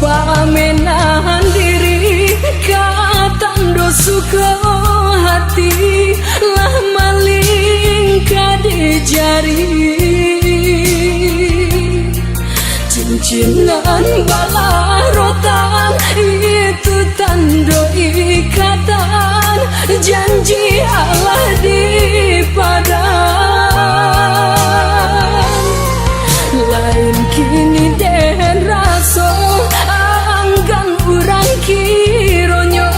pamenahan diri katando suka hati lah maling kade jari cincinan bala rotan itu tanda ikatan janji Allah di padang lain kini den raso anggan urang kironyo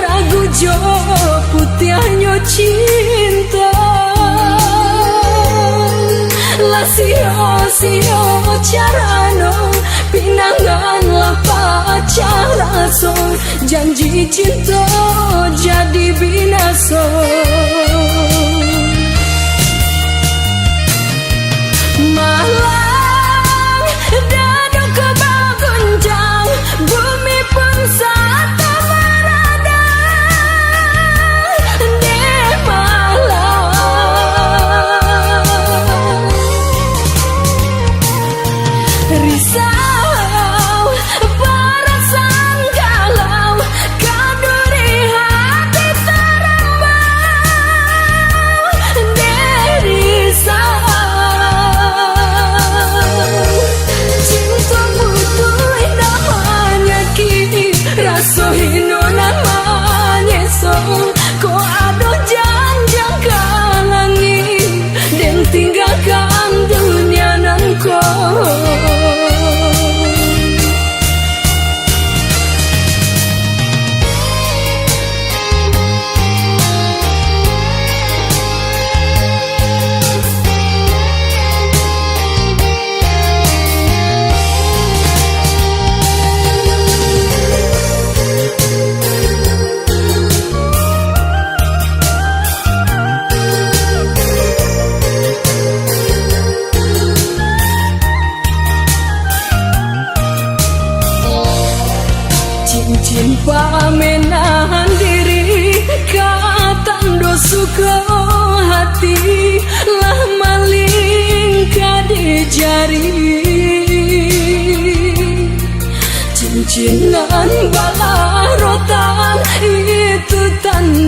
ragu jo putihanyo cinta la sio carano pinangan la pacaraso janji cinta jadi binaso malang dado kebaguncang bumi pun satu merada de malang risau perasaan galau kaduri hati terambang de risau raso hino namanya song ko ado janjang kalangi dan tinggalkan dunia nangko cincin pamenahan diri katando suka hati lah maling kade jari cincinan bala rotan itu tanda